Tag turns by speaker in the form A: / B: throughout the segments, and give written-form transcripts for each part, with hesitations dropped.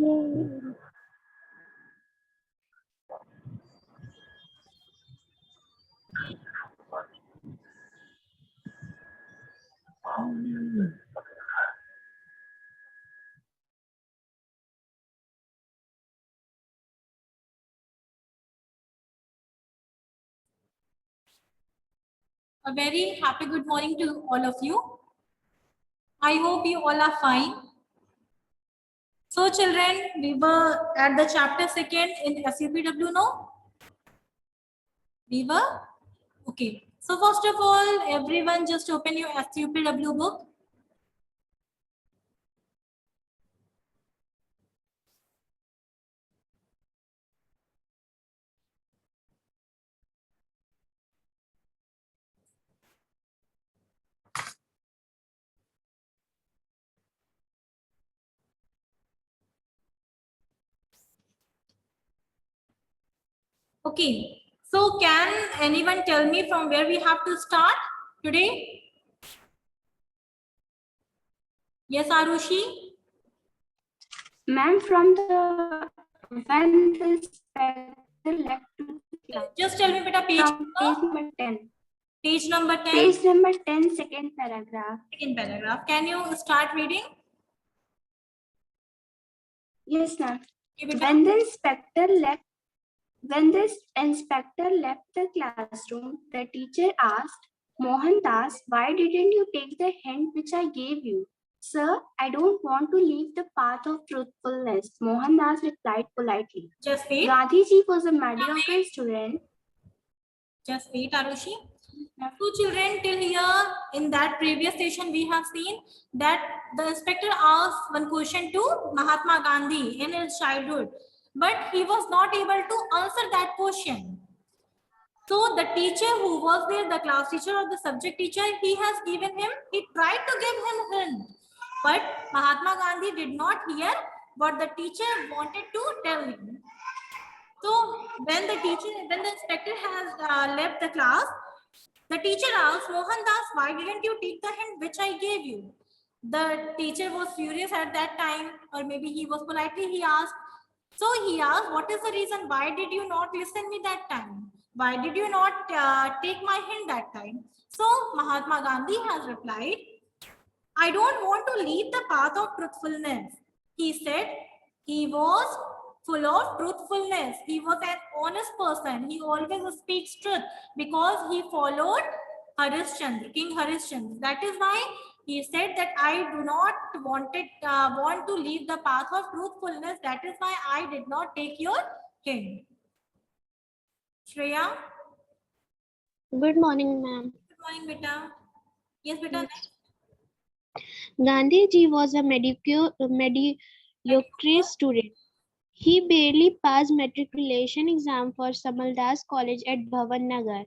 A: A very happy good morning to all of you. I hope you all are fine. So children, we were at the chapter 2 in SUPW, no? We were? Okay. So first of all, everyone just open your SUPW book. Okay. So can anyone tell me from where we have to start today? Yes, Arushi?
B: Ma'am, from the when the inspector left to class.
A: Just tell me beta page
B: From page number 10.
A: Page number 10.
B: Page number 10, second paragraph.
A: Second paragraph. Can you start reading?
B: Yes, ma'am.
A: Okay,
B: When the inspector left the classroom, the teacher asked Mohandas, "Why didn't you take the hint which I gave you?" "Sir, I don't want to leave the path of truthfulness," Mohandas replied politely.
A: Just wait.
B: Gandhiji was a mediocre student.
A: Just wait, Arushi. So children, till here in that previous session we have seen that the inspector asked one question to Mahatma Gandhi in his childhood, but he was not able to answer that question. So the teacher who was there, the class teacher or the subject teacher, he tried to give him hint, but Mahatma Gandhi did not hear what the teacher wanted to tell him. So when the inspector has left the class, the teacher asked Mohandas, "Why didn't you take the hint which I gave you?" The teacher was furious at that time, or maybe he was politely he asked. So he asked, "What is the reason? Why did you not listen me that time? Why did you not take my hint that time?" So Mahatma Gandhi has replied, "I don't want to leave the path of truthfulness." He said he was full of truthfulness. He was an honest person. He always speaks truth because he followed Harishchandra, King Harishchandra. That is why he said that I do not want to leave the path of truthfulness. That is why I did not take your hint. Shreya?
C: Good morning, ma'am.
A: Good morning, beta. Yes, beta.
C: Gandhiji was a mediocre student. He barely passed matriculation exam for Samaldas College at Bhavan Nagar.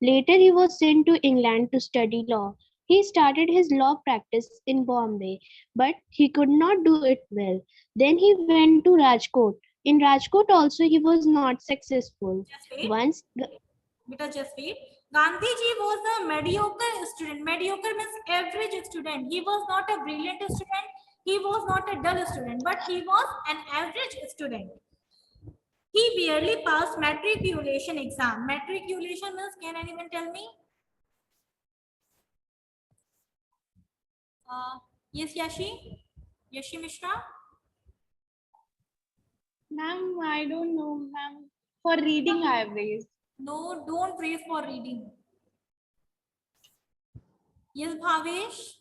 C: Later, he was sent to England to study law. He started his law practice in Bombay, but he could not do it well. Then he went to Rajkot. In Rajkot also, he was not successful. Once,
A: Beta, just wait. Gandhiji was a mediocre student. Mediocre means average student. He was not a brilliant student. He was not a dull student, but he was an average student. He barely passed matriculation exam. Matriculation means, can anyone tell me? Yes, Yashi Mishra?
D: Ma'am, I don't know, ma'am. For reading, I have raised.
A: No, don't praise for reading. Yes, Bhavesh?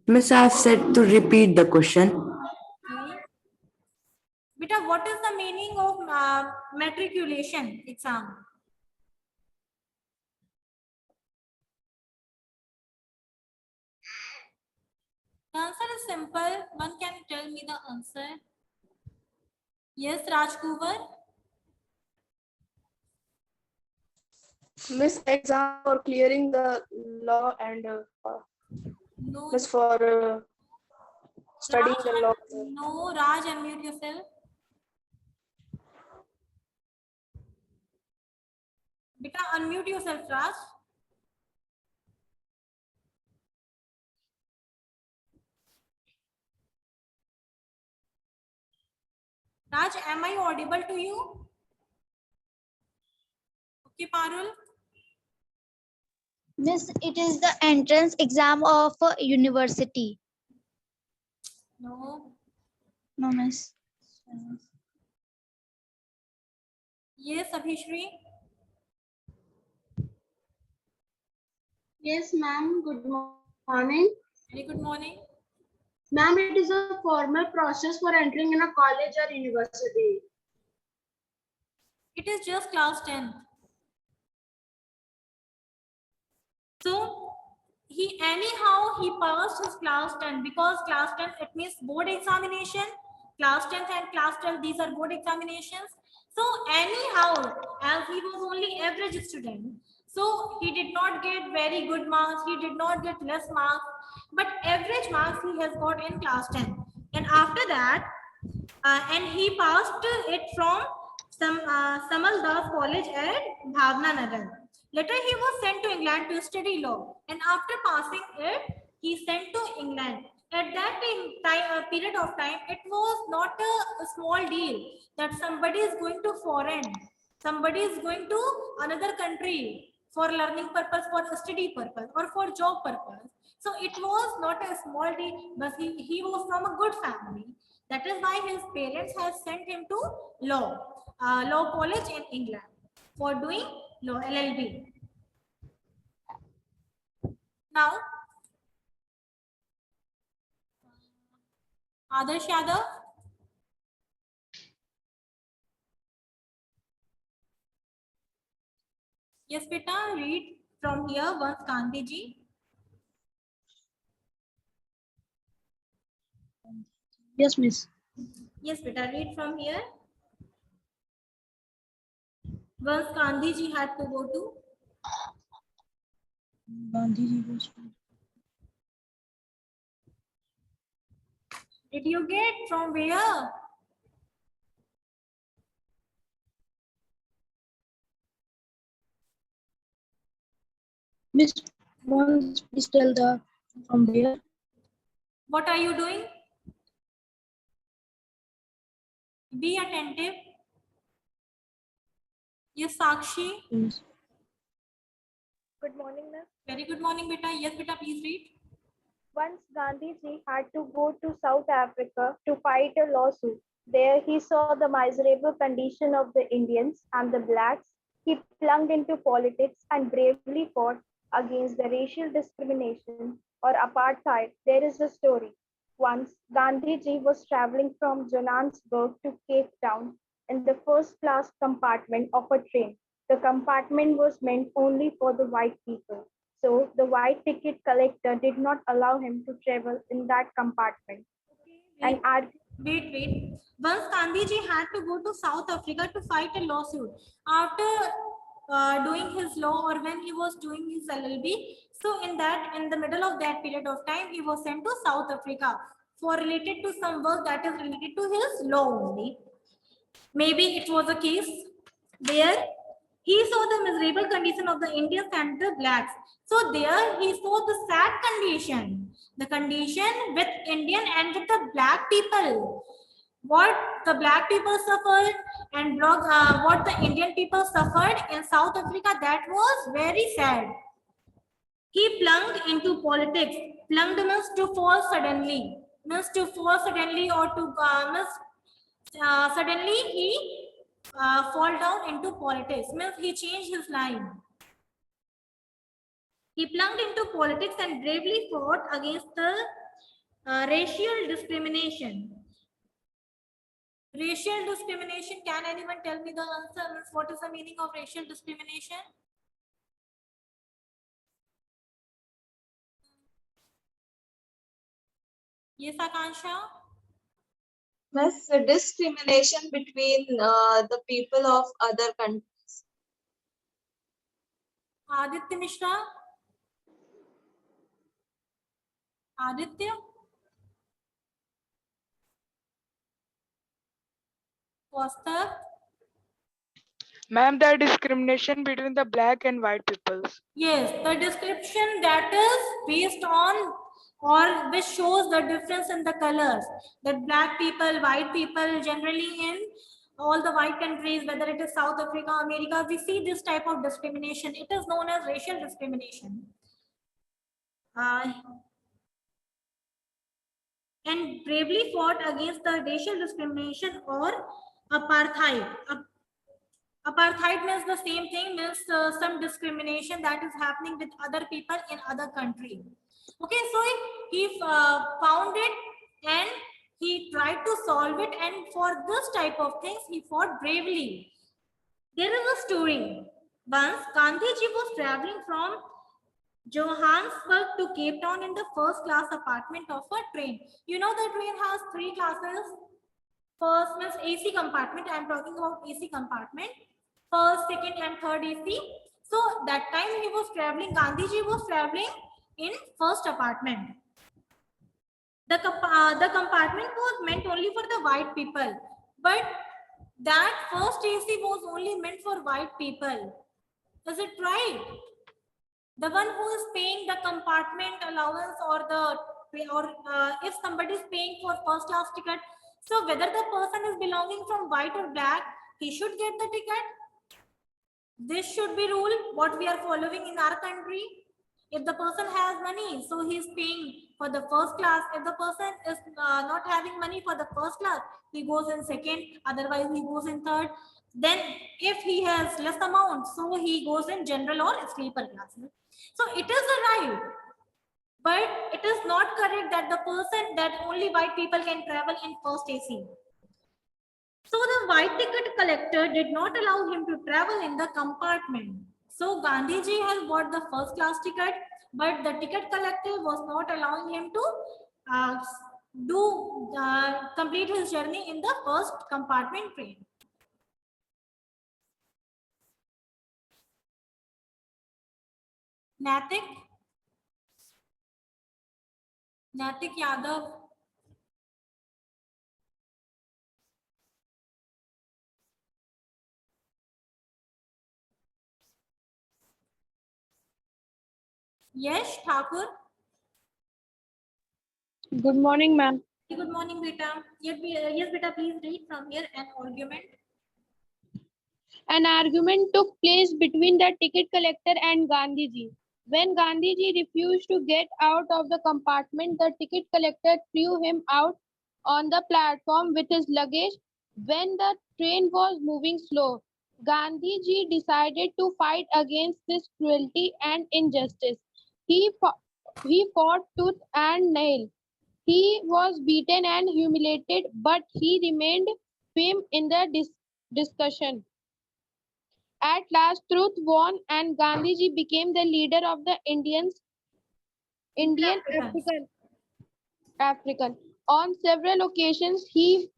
E: Miss, I said to repeat the question.
A: Okay. Beta, what is the meaning of matriculation exam? The answer is simple. One can tell me the answer. Yes, Rajkumar?
F: Miss, exam for clearing the law and
A: No.
F: Miss, for studying the law.
A: No, Raj, unmute yourself. Beta, unmute yourself, Raj. Raj, am I audible to you? Okay, Parul.
G: Miss, it is the entrance exam of a university.
A: No.
G: No, miss.
A: Yes, Abhishri.
H: Yes, ma'am. Good morning.
A: Very good morning.
H: Ma'am, it is a formal process for entering in a college or university.
A: It is just class 10th. So he passed his class 10 because class 10 it means board examination. Class 10th and class 12 these are board examinations. So anyhow, as he was only average student, so he did not get very good marks. He did not get less marks, but average marks he has got in class 10. And after that, and he passed it from Samal Das College at Bhavna Nagar. Later, he was sent to England to study law, and after passing it, he sent to England. At that period of time, it was not a small deal that somebody is going to foreign, somebody is going to another country for learning purpose, for study purpose, or for job purpose. So it was not a small deal, but he was from a good family. That is why his parents have sent him to law college in England for doing law LLB. Now, Adarsh Yadav. Yes, beta, read from here once Gandhi ji.
H: Yes, miss.
A: Yes, beta, read from here. Once Gandhi ji had to go to. Did you get from where?
H: Miss, once please tell the from where.
A: What are you doing? Be attentive. Yes, Sakshi.
H: Yes.
F: Good morning, ma'am.
A: Very good morning, beta. Yes, beta, please read.
F: Once Gandhiji had to go to South Africa to fight a lawsuit. There he saw the miserable condition of the Indians and the blacks. He plunged into politics and bravely fought against the racial discrimination or apartheid. There is a story. Once Gandhiji was traveling from Johannesburg to Cape Town in the first class compartment of a train. The compartment was meant only for the white people. So the white ticket collector did not allow him to travel in that compartment. And
A: Wait. Once Gandhiji had to go to South Africa to fight a lawsuit after doing his law or when he was doing his LLB. So in the middle of that period of time, he was sent to South Africa for related to some work that is related to his law only. Maybe it was a case where he saw the miserable condition of the Indians and the blacks. So there he saw the sad condition, the condition with Indian and with the black people. What the black people suffered and what the Indian people suffered in South Africa, that was very sad. He plunged into politics. Plunged means to fall suddenly. Means to fall suddenly or to suddenly he fall down into politics. Means he changed his line. He plunged into politics and bravely fought against the racial discrimination. Racial discrimination, can anyone tell me the answer? What is the meaning of racial discrimination? Yes, Akansha?
I: Miss, discrimination between the people of other countries.
A: Aditya Mishra? Aditya? Foster?
J: Ma'am, the discrimination between the black and white peoples.
A: Yes, the description that is based on or which shows the difference in the colors, that black people, white people, generally in all the white countries, whether it is South Africa, America, we see this type of discrimination. It is known as racial discrimination. And bravely fought against the racial discrimination or apartheid. Apartheid means the same thing, means some discrimination that is happening with other people in other country. Okay, so he found it and he tried to solve it, and for this type of things he fought bravely. There is a story. Once Gandhiji was traveling from Johannesburg to Cape Town in the first class apartment of a train. You know the train has 3 classes. First means AC compartment. I am talking about AC compartment. First, second and third AC. So that time he was traveling, Gandhiji was traveling in first apartment. The compartment was meant only for the white people. But that first AC was only meant for white people. Is it right? The one who is paying the compartment allowance or if somebody is paying for first class ticket, so whether the person is belonging from white or black, he should get the ticket. This should be rule what we are following in our country. If the person has money, so he is paying for the first class. If the person is not having money for the first class, he goes in second, otherwise he goes in third. Then if he has less amount, so he goes in general or sleeper classes. So it is a right, but it is not correct that the person, that only white people can travel in first AC. So the white ticket collector did not allow him to travel in the compartment. So Gandhiji has bought the first class ticket, but the ticket collector was not allowing him to complete his journey in the first compartment train. Natik Yadav. Yes, Thakur.
C: Good morning, ma'am.
A: Good morning, beta. Yes, beta, please read from here an argument.
C: An argument took place between the ticket collector and Gandhiji. When Gandhiji refused to get out of the compartment, the ticket collector threw him out on the platform with his luggage. When the train was moving slow, Gandhiji decided to fight against this cruelty and injustice. He fought tooth and nail. He was beaten and humiliated, but he remained firm in the discussion. At last, truth won, and Gandhiji became the leader of the Indian African. On several occasions, he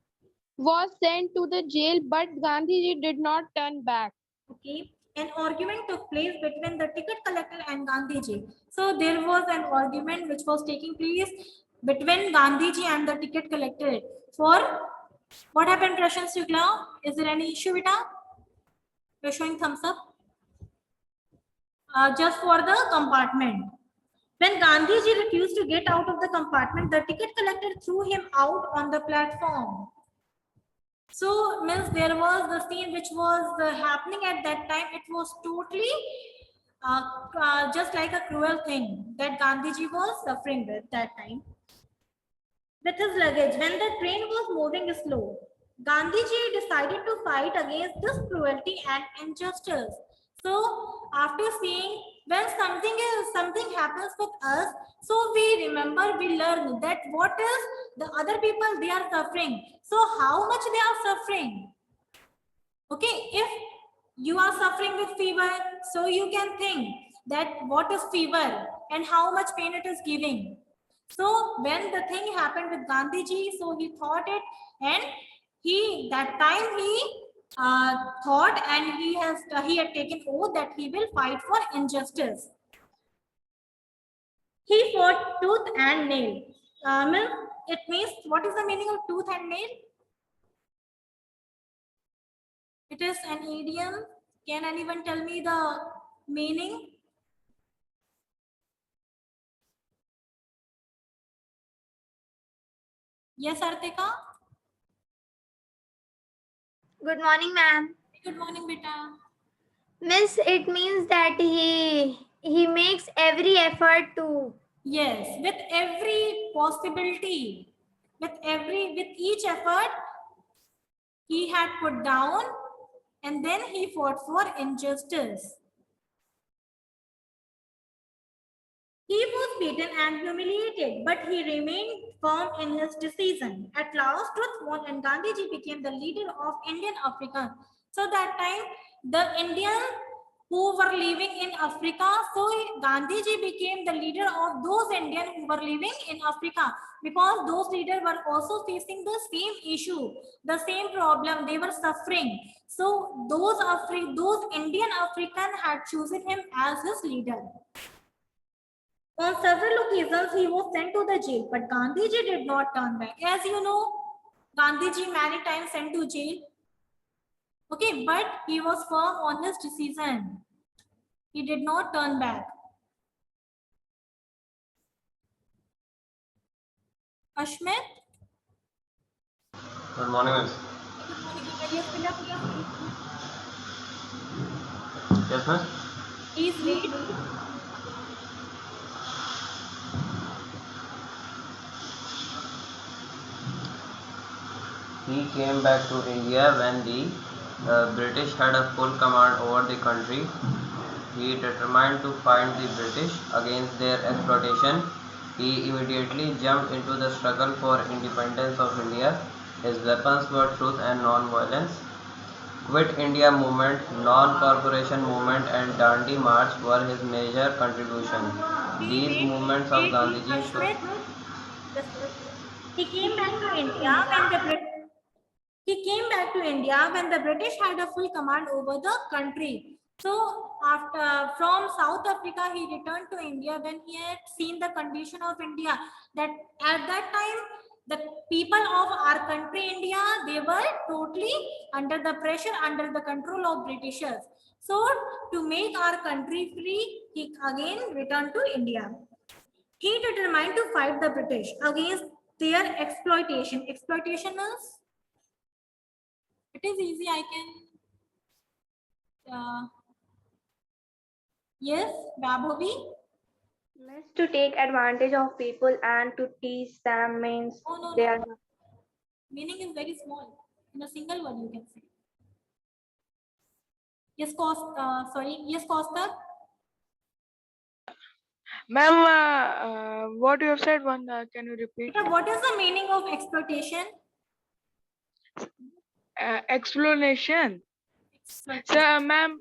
C: was sent to the jail, but Gandhiji did not turn back.
A: Okay, an argument took place between the ticket collector and Gandhiji. So there was an argument which was taking place between Gandhiji and the ticket collector. For what happened, Prashant Shukla? Is there any issue, Vita? You're showing thumbs up. Just for the compartment. When Gandhiji refused to get out of the compartment, the ticket collector threw him out on the platform. So, means there was the scene which was happening at that time. It was totally just like a cruel thing that Gandhiji was suffering with that time. With his luggage, when the train was moving slow, Gandhiji decided to fight against this cruelty and injustice. So, after seeing when something happens with us, so we remember, we learn that what is the other people they are suffering. So, how much they are suffering? Okay, if you are suffering with fever, so you can think that what is fever and how much pain it is giving. So when the thing happened with Gandhiji, so he thought it, and that time he thought, and he had taken oath that he will fight for injustice. He fought tooth and nail. It means, what is the meaning of tooth and nail? It is an idiom. Can anyone tell me the meaning? Yes, Artika.
J: Good morning, ma'am.
A: Good morning, beta.
J: Miss, it means that he makes every effort to.
A: Yes, with every possibility, with each effort he had put down, and then he fought for injustice. He was beaten and humiliated, but he remained firm in his decision. At last, truth won, and Gandhiji became the leader of Indian Africa. So that time, the Indians who were living in Africa, so Gandhiji became the leader of those Indians who were living in Africa, because those leaders were also facing the same issue, the same problem. They were suffering. So those Indian Africans had chosen him as his leader. On several occasions, he was sent to the jail, but Gandhiji did not turn back. As you know, Gandhiji many times sent to jail. Okay, but he was firm on his decision. He did not turn back. Ashmit?
K: Good morning, miss.
A: Good morning. Yes, fill up your speech.
K: Yes, miss.
A: Please read.
K: He came back to India when the British had a full command over the country. He determined to fight the British against their exploitation. He immediately jumped into the struggle for independence of India. His weapons were truth and non-violence. Quit India movement, non-corporation movement and Dandi March were his major contribution. These movements of Gandhiji
A: Ashmit, he came back to India when the British had a full command over the country. So after from South Africa, he returned to India when he had seen the condition of India. That at that time, the people of our country, India, they were totally under the pressure, under the control of Britishers. So to make our country free, he again returned to India. He determined to fight the British against their exploitation. Exploitation is, it is easy, I can, yes, Vabhavi?
B: Miss, to take advantage of people and to teach them means
A: No.
B: they are not.
A: Meaning is very small. In a single word, you can say. Yes, Costa.
L: Ma'am, what you have said, can you repeat?
A: What is the meaning of exploitation?
L: Explanation. So, ma'am,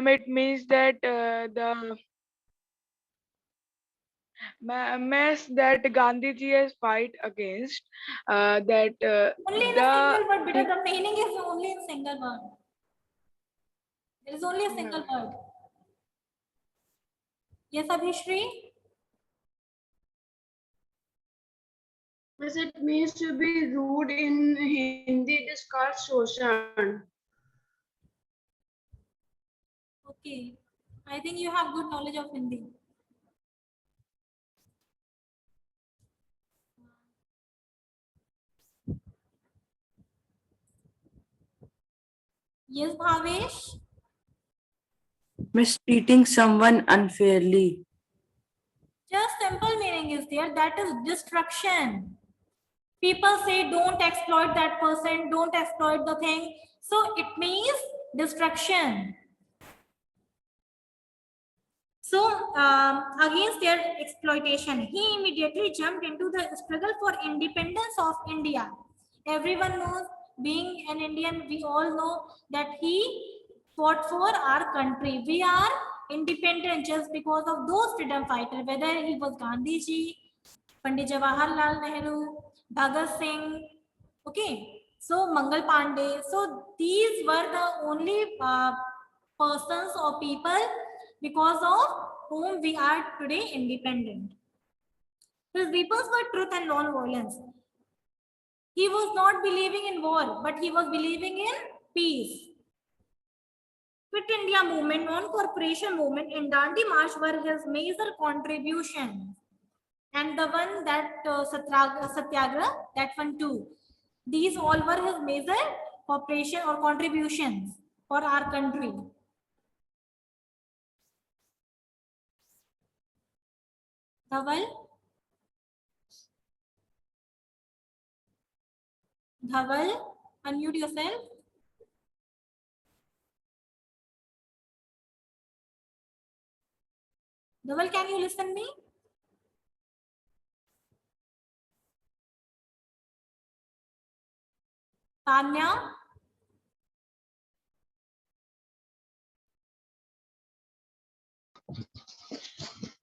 L: it means that the mess that Gandhiji has fight against, that
A: only in a single word, because the meaning is only in single word. There is only a single word. Yes, Abhishri?
H: Yes, it means to be rude in Hindi. It is called shoshan.
A: Okay. I think you have good knowledge of Hindi. Yes, Bhavesh?
E: Mistreating someone unfairly.
A: Just simple meaning is there, that is destruction. People say don't exploit that person, don't exploit the thing. So it means destruction. So against their exploitation, he immediately jumped into the struggle for independence of India. Everyone knows, being an Indian, we all know that he fought for our country. We are independent just because of those freedom fighters, whether he was Gandhiji, Pandit Jawaharlal Nehru, Bhagat Singh, okay, so Mangal Pandey. So these were the only persons or people because of whom we are today independent. His weapons were truth and non-violence. He was not believing in war, but he was believing in peace. Quit India movement, non-corporation movement, and Dandi March were his major contributions. and the one that Satyagraha, that one too. These all were his major cooperation or contributions for our country. Dhaval? Dhaval, unmute yourself. Dhaval, can you listen me? Tanya?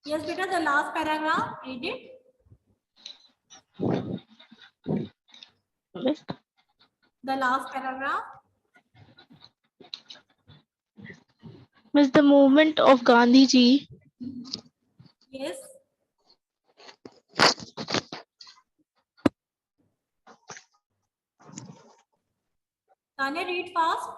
A: Yes, beta, the last paragraph, read it. The last paragraph.
D: Miss, the movement of Gandhi ji.
A: Yes. Tanya, read fast.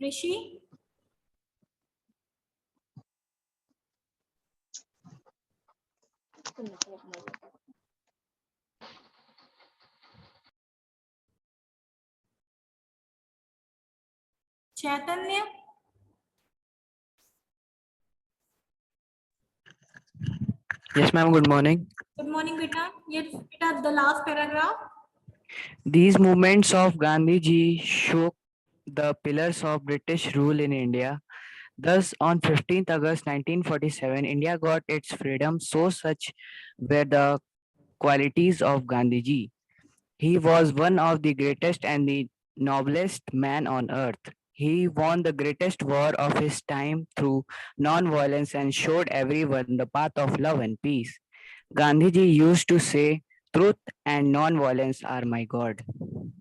A: Rishi? Chaitanya?
M: Yes, ma'am. Good morning.
A: Good morning, beta. Yes, beta, the last paragraph.
M: These movements of Gandhi ji shook the pillars of British rule in India. Thus, on 15th August 1947, India got its freedom. So such were the qualities of Gandhi ji. He was one of the greatest and the noblest man on earth. He won the greatest war of his time through non-violence and showed everyone the path of love and peace. Gandhiji used to say, "Truth and non-violence are my God."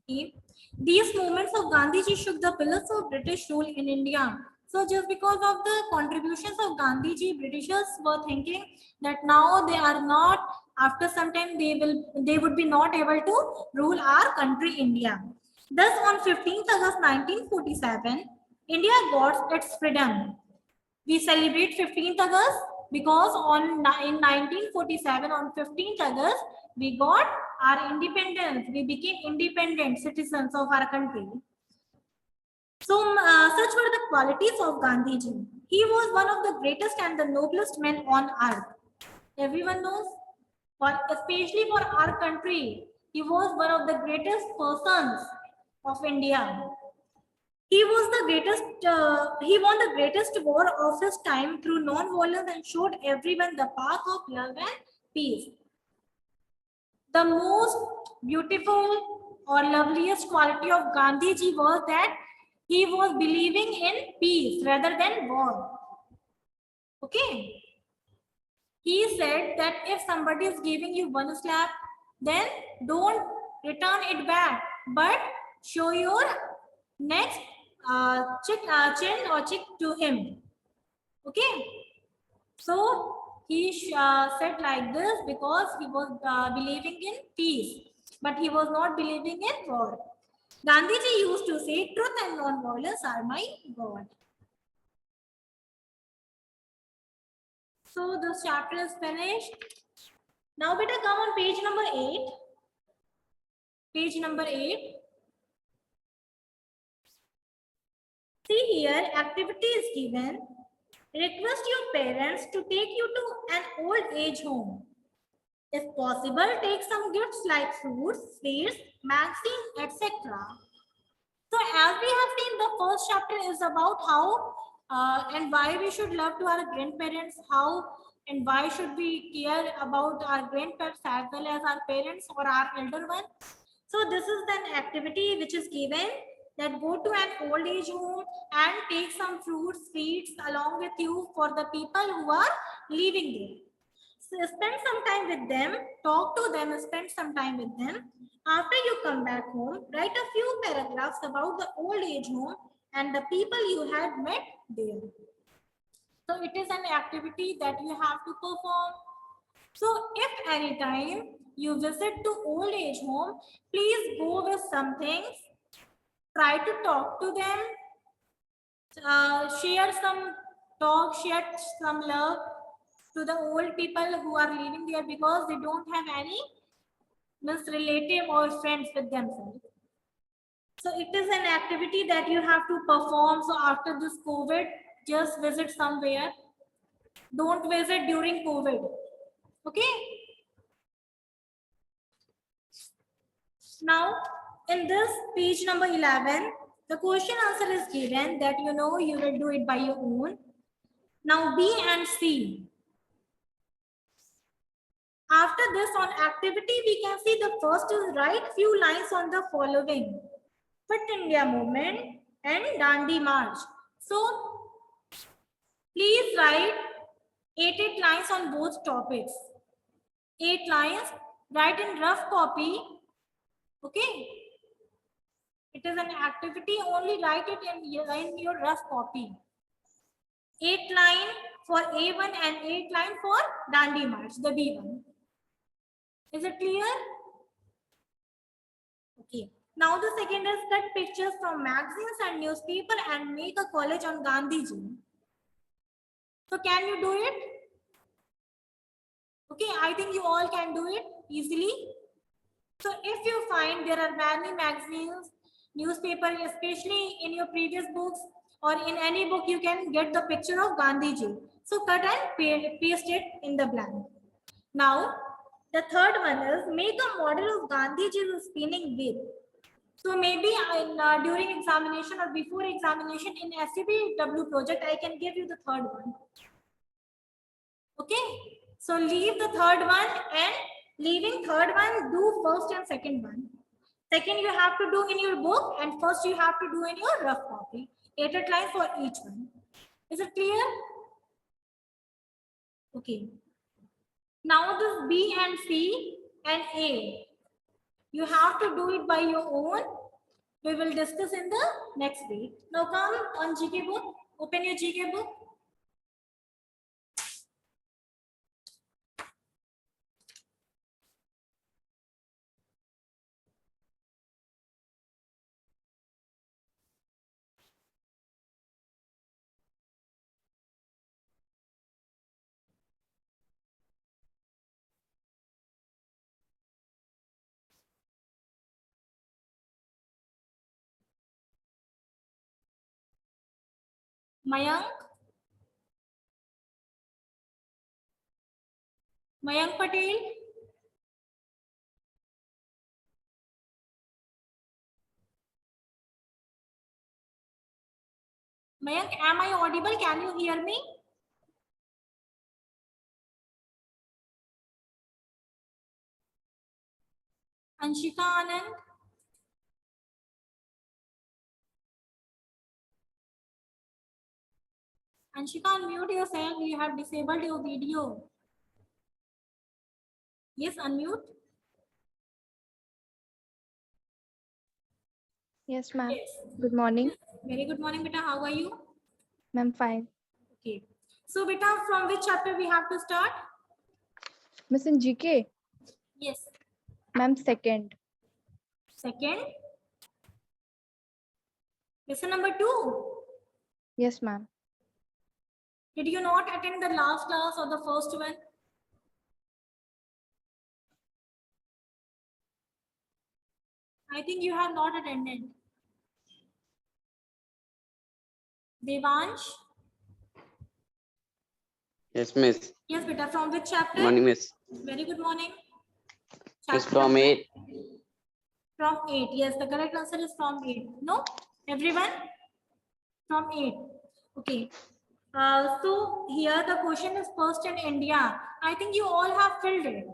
A: These movements of Gandhiji shook the pillars of British rule in India. So just because of the contributions of Gandhiji, Britishers were thinking that now they are not, after some time they would be not able to rule our country India. Thus on 15th August 1947, India got its freedom. We celebrate 15th August because in 1947, on 15th August, we got our independence. We became independent citizens of our country. So such were the qualities of Gandhiji. He was one of the greatest and the noblest men on earth. Everyone knows, especially for our country, he was one of the greatest persons of India. He was the greatest, he won the greatest war of his time through non-violence and showed everyone the path of love and peace. The most beautiful or loveliest quality of Gandhiji was that he was believing in peace rather than war. Okay. He said that if somebody is giving you one slap, then don't return it back, but show your next chin or cheek to him. Okay. So he said like this because he was believing in peace, but he was not believing in war. Gandhiji used to say, "Truth and non-violence are my God." So this chapter is finished. Now beta come on page number 8. Page number 8. See here, activity is given. Request your parents to take you to an old age home. If possible, take some gifts like fruits, sweets, magazines, etc. So as we have seen, the first chapter is about how and why we should love to our grandparents, how and why should we care about our grandparents as well as our parents or our elder one. So this is an activity which is given, that go to an old age home and take some fruits, sweets along with you for the people who are living there. So spend some time with them, talk to them, spend some time with them. After you come back home, write a few paragraphs about the old age home and the people you had met there. So it is an activity that you have to perform. So if any time you visit to old age home, please go with some things Try to talk to them, share some talk, share some love to the old people who are living there because they don't have any relative or friends with themselves. So it is an activity that you have to perform. So after this COVID, just visit somewhere. Don't visit during COVID. Okay. Now, in this page number 11, the question answer is given that you know you will do it by your own. Now, B and C. After this, on activity, we can see the first is write few lines on the following: Fit India Movement and Dandi March. So, please write 8 lines on both topics. 8 lines, write in rough copy. Okay. It is an activity, only write it in your rough copy. 8 line for A1 and 8 line for Dandi March, the B1. Is it clear? Okay. Now the second is cut pictures from magazines and newspaper and make a collage on Gandhiji. So can you do it? Okay, I think you all can do it easily. So if you find there are many magazines, newspaper, especially in your previous books or in any book, you can get the picture of Gandhiji. So cut and paste it in the blank. Now, the third one is make a model of Gandhiji's spinning wheel. So maybe during examination or before examination in SCBW project, I can give you the third one. Okay. So leave the third one and leaving third one, do first and second one. Second you have to do in your book and first you have to do in your rough copy. 8 lines for each one. Is it clear? Okay. Now this B and C and A. You have to do it by your own. We will discuss in the next week. Now come on GK book. Open your GK book. Mayank. Mayank Patel. Mayank, am I audible? Can you hear me? Anshika Anand. Anshika, unmute yourself. You have disabled your video. Yes, unmute.
N: Yes, ma'am.
A: Yes.
N: Good morning.
A: Very good morning, beta. How are you?
N: Ma'am, fine.
A: Okay. So, beta, from which chapter we have to start?
N: Miss in GK?
A: Yes.
N: Ma'am, second.
A: Second. Lesson number 2.
N: Yes, ma'am.
A: Did you not attend the last class or the first one? I think you have not attended. Devansh?
O: Yes, miss.
A: Yes, beta. From which chapter?
O: Morning, miss.
A: Very good morning.
O: It's from 8.
A: From 8. Yes, the correct answer is from 8. No? Everyone? From 8. Okay. So here the question is first in India. I think you all have filled it.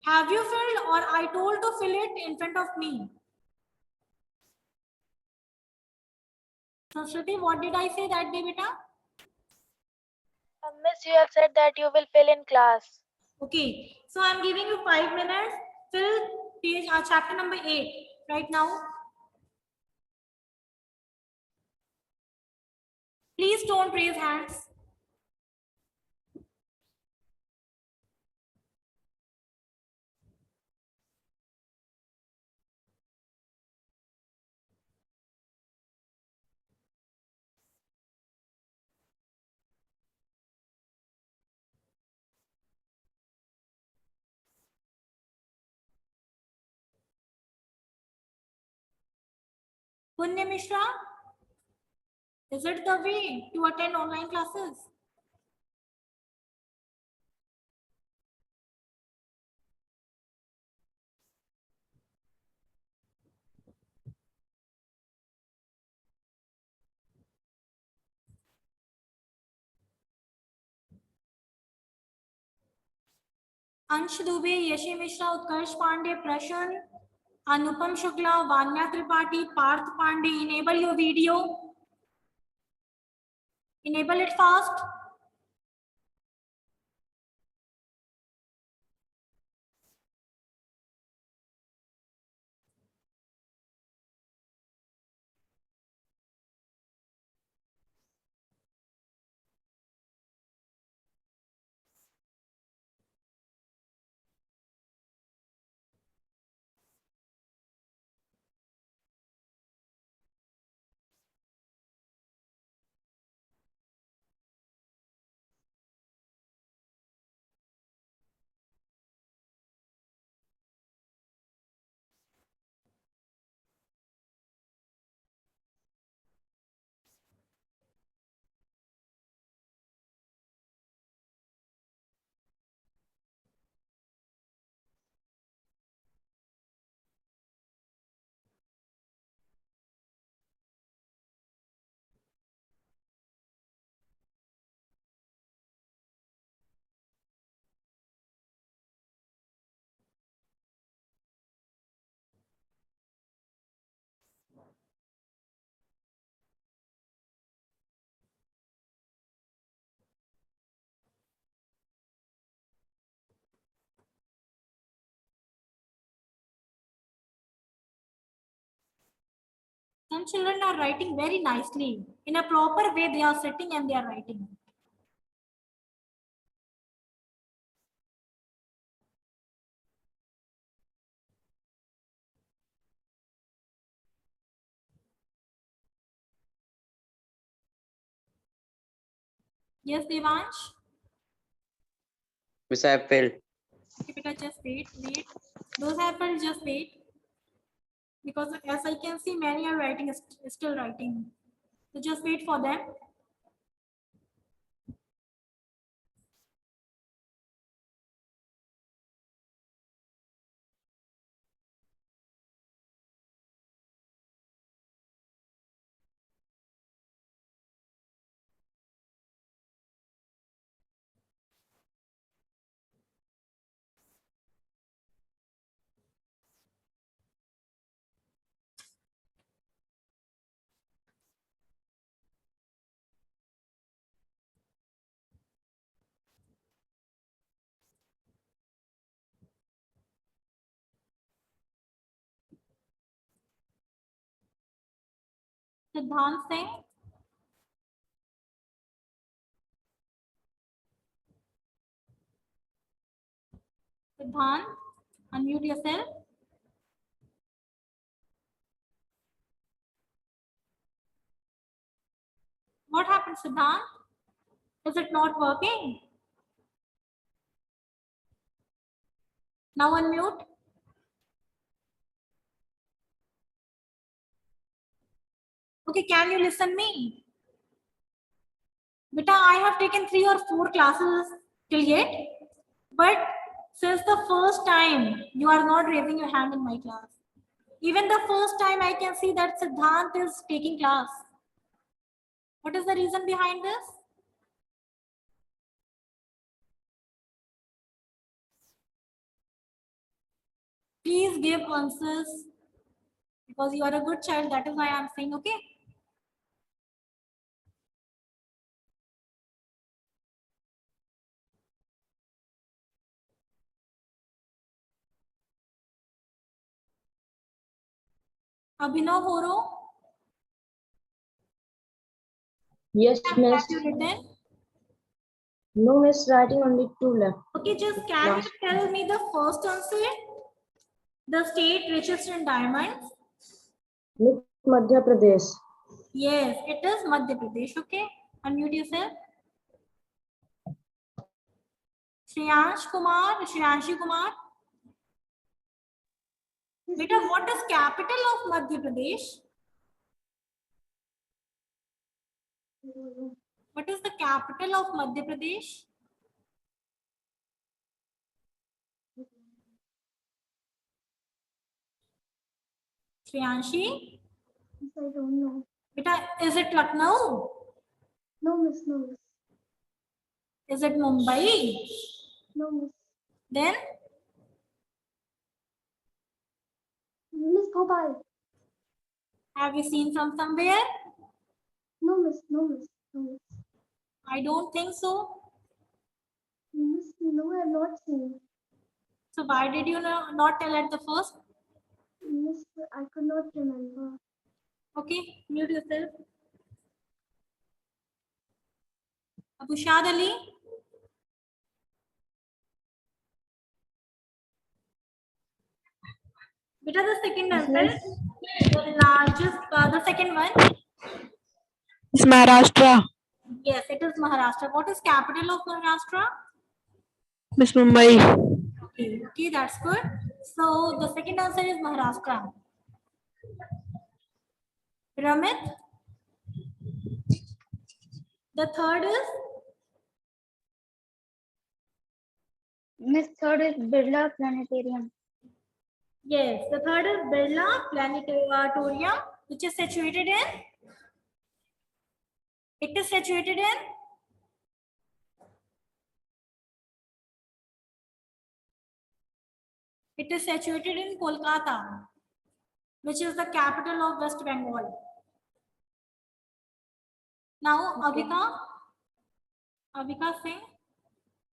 A: Have you filled or I told to fill it in front of me? So Shruti, what did I say that day, beta?
J: Miss, you have said that you will fill in class.
A: Okay. So I'm giving you 5 minutes. Fill page chapter number 8 right now. Please don't raise hands. Punya Mishra, is it the way to attend online classes? Ansh Dubey, Yashi Mishra, Utkarsh Pandey, Prashan, Anupam Shukla, Vanya Tripathi, Parth Pandey, enable your video. Enable it fast. Some children are writing very nicely. In a proper way, they are sitting and they are writing. Yes, Devansh?
O: Miss, I failed.
A: Okay, beta, just wait. Those happen, just wait. Because as I can see, many are writing, still writing. So just wait for them. Siddhant Singh. Siddhant, unmute yourself. What happened, Siddhant? Is it not working? Now unmute. Okay, can you listen me? Beta, I have taken 3 or 4 classes till yet, but since the first time you are not raising your hand in my class. Even the first time I can see that Siddhant is taking class. What is the reason behind this? Please give answers because you are a good child. That is why I am saying, okay. Abhinav Horo.
H: Yes, miss.
A: Have you written?
H: No, miss, writing only 2 left.
A: Okay, just can you tell me the first answer? The state richest in diamonds?
H: Madhya Pradesh.
A: Yes, it is Madhya Pradesh. Okay, unmute yourself. Shreyanshi Kumar. Beta, what is capital of Madhya Pradesh? What is the capital of Madhya Pradesh? Shreyanshi?
B: I don't know.
A: Beta, is it Lucknow?
B: No, miss, no, miss.
A: Is it Mumbai?
B: No, miss.
A: Then?
B: Miss Bhopal.
A: Have you seen from somewhere?
B: No, miss, no, miss, no, miss.
A: I don't think so.
B: Miss, no, I have not seen.
A: So why did you not tell at the first?
B: Miss, I could not remember.
A: Okay, mute yourself. Abushad Ali? Beta, the second answer, the largest, the second one.
L: It's Maharashtra.
A: Yes, it is Maharashtra. What is capital of Maharashtra?
L: Miss Mumbai.
A: Okay, that's good. So the second answer is Maharashtra. Ramit? The third is?
J: Miss, third is Birla Planetarium.
A: Yes, the third is Birla Planetarium, which is situated in? It is situated in? It is situated in Kolkata, which is the capital of West Bengal. Now,
J: Okay.
A: Avika Singh.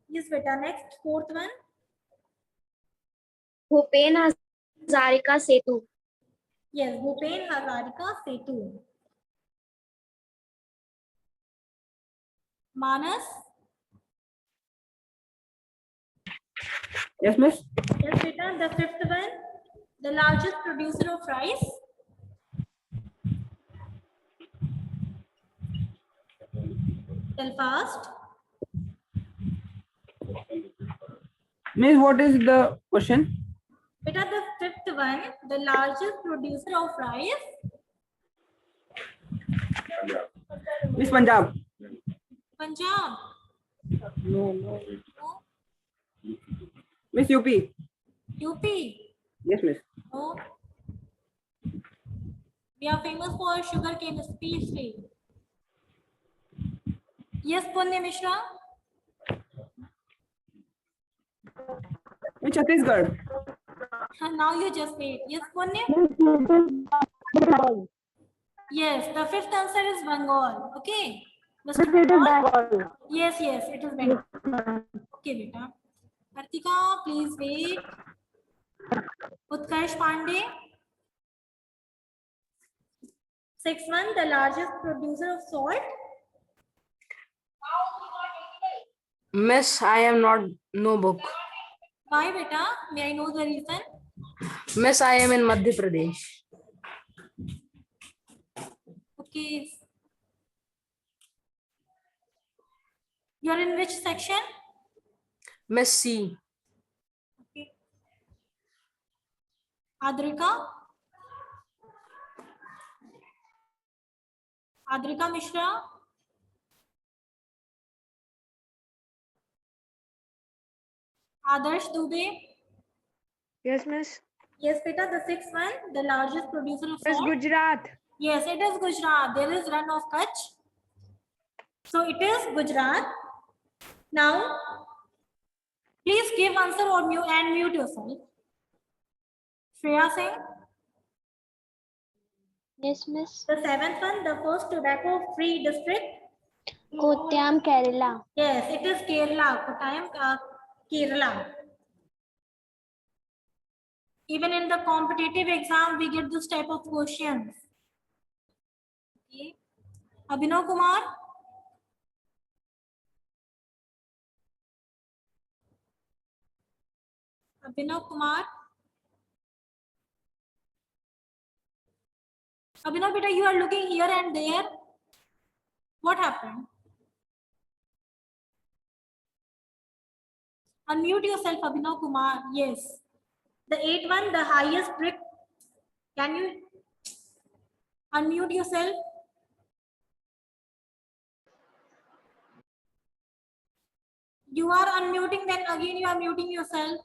A: Yes, beta. Next, fourth one.
J: Bhupen Hazarika Setu.
A: Yes, Bhupen Hazarika Setu. Manas.
E: Yes, miss.
A: Yes, beta. The fifth one. The largest producer of rice. Tell fast.
E: Miss, what is the question?
A: Beta, the fifth one. The largest producer of rice.
E: Miss Punjab.
A: Punjab.
E: No. Miss UP.
A: UP.
E: Yes, miss.
A: Oh. We are famous for sugarcane species. Yes, Punya Mishra.
E: Miss Chhattisgarh.
A: Now you just wait. Yes, Punya. Yes, the fifth answer is Bengal. Okay. Mr. Bengal. Yes, it is Bengal. Okay, beta. Kartika, please wait. Utkarsh Pandey. Sixth one, the largest producer of salt.
E: Miss, I am not no book.
A: Why, beta? May I know the reason?
E: Miss, I am in Madhya Pradesh.
A: Okay. You are in which section?
E: Miss C.
A: Okay. Adrika? Adrika Mishra? Adarsh Dubey?
L: Yes, miss.
A: Yes, beta, the sixth one, the largest producer of
L: Miss
A: salt.
L: Gujarat.
A: Yes, it is Gujarat. There is run of Kutch. So it is Gujarat. Now, please give answer or mute yourself. Shreya Singh.
C: Yes, miss.
A: The seventh one, the first tobacco-free district.
C: Kottayam, Kerala.
A: Yes, it is Kerala. Kottayam, Kerala. Even in the competitive exam, we get this type of questions. Okay. Abhinav Kumar. Abhinav Kumar. Abhinav, beta, you are looking here and there. What happened? Unmute yourself, Abhinav Kumar. Yes. The eighth one, the highest brick. Can you unmute yourself? You are unmuting, then again you are muting yourself.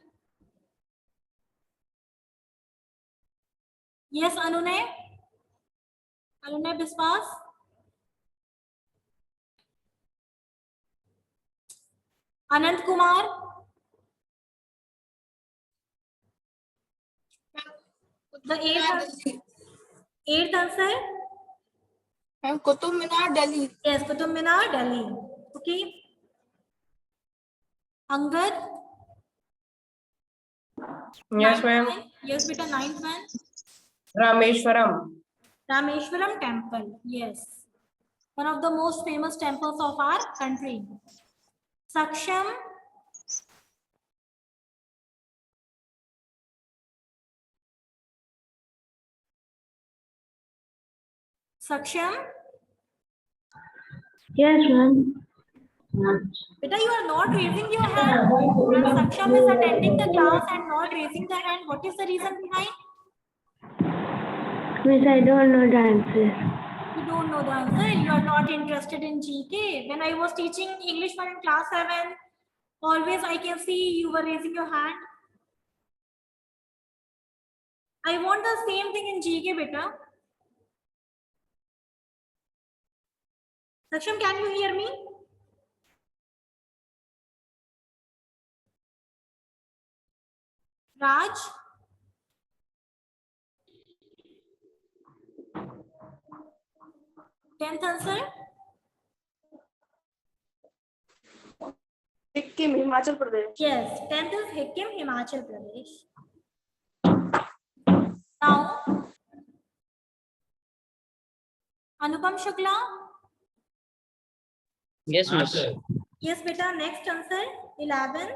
A: Yes, Anunay. Anunay Biswas. Anand Kumar. The eighth answer.
L: Qutub Minar, Delhi.
A: Yes, Qutub Minar, Delhi. Okay. Angad.
L: Yes, ma'am.
A: Yes, beta, ninth one.
L: Rameshwaram.
A: Rameshwaram temple. Yes. One of the most famous temples of our country. Saksham. Saksham.
L: Yes, ma'am.
A: Beta, you are not raising your hand. And Saksham is attending the class and not raising the hand. What is the reason behind?
L: Miss, I don't know the answer.
A: You don't know the answer. You are not interested in GK. When I was teaching English 1 in class 7, always I can see you were raising your hand. I want the same thing in GK, beta. Saksham, can you hear me? Raj? Tenth answer?
H: Sikkim, Himachal Pradesh.
A: Yes, 10th is Sikkim, Himachal Pradesh. Now, Anupam Shukla?
O: Yes, miss.
A: Yes, beta, next answer, 11.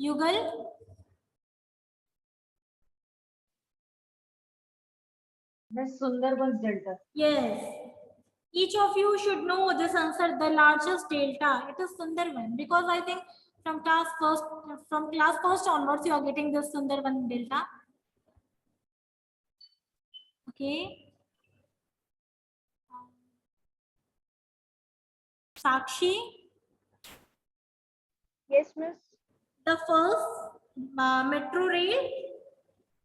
A: Yugal?
P: The Sundarbans Delta.
A: Yes. Each of you should know this answer, the largest delta. It is Sundarban, because I think from class first onwards, you are getting this Sundarban delta. Okay. Sakshi?
F: Yes, miss.
A: The first metro rail?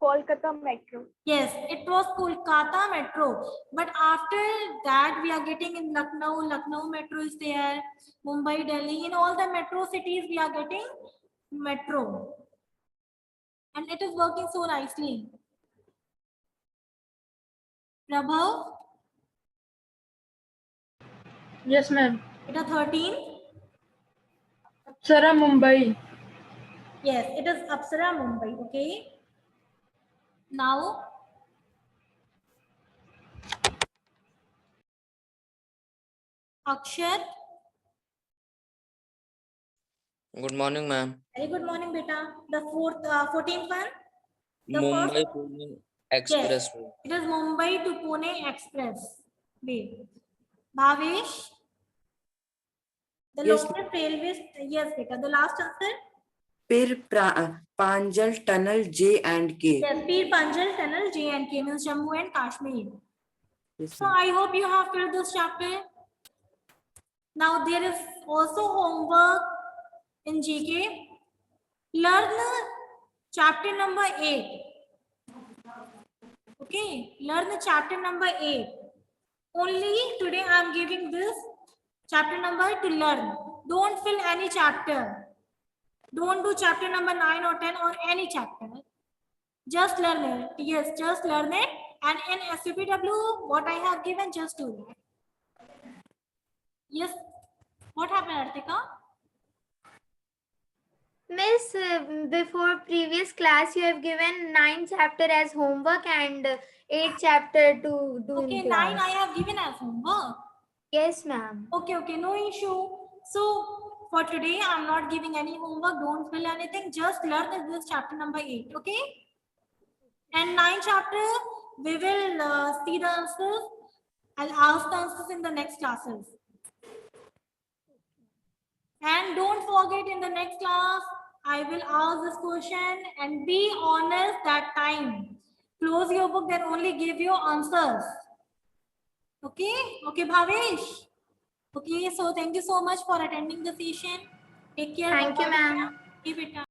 F: Kolkata Metro.
A: Yes, it was Kolkata Metro. But after that, we are getting in Lucknow. Lucknow Metro is there. Mumbai, Delhi. In all the metro cities, we are getting metro. And it is working so nicely. Prabhav?
L: Yes, ma'am.
A: It is 13.
L: Apsara, Mumbai.
A: Yes, it is Apsara, Mumbai. Okay. Now, Akshat.
Q: Good morning, ma'am.
A: Very good morning, beta. The 14th one. The
Q: Mumbai
A: first.
Q: Pune Express.
A: Yes, it is Mumbai to Pune Express. Wait. Bhavesh. The
R: Yes,
A: longest railway. Yes, beta. The last answer.
R: Pir Panjal Tunnel J and K.
A: Yes, Pir Panjal Tunnel J and K means Jammu and Kashmir.
R: Yes,
A: so I hope you have filled this chapter. Now there is also homework in GK. Learn chapter number 8. Okay, learn the chapter number 8. Only today I am giving this chapter number to learn. Don't fill any chapter. Don't do chapter number 9 or 10 or any chapter. Just learn it. Yes, just learn it. And in SUPW, what I have given, just do that. Yes. What happened, Artika?
J: Miss, before previous class, you have given 9 chapter as homework and 8 chapter to do
A: Okay,
J: in class.
A: 9 I have given as homework.
J: Yes, ma'am.
A: Okay, no issue. So for today, I'm not giving any homework. Don't fill anything. Just learn this chapter number 8. Okay. And 9 chapter, we will see the answers. I'll ask the answers in the next classes. And don't forget, in the next class, I will ask this question and be honest that time. Close your book, then only give your answers. Okay? Okay, Bhavesh? Okay, so thank you so much for attending the session. Take care.
J: Thank you,
A: Bye-bye.
J: ma'am.
A: Okay, beta.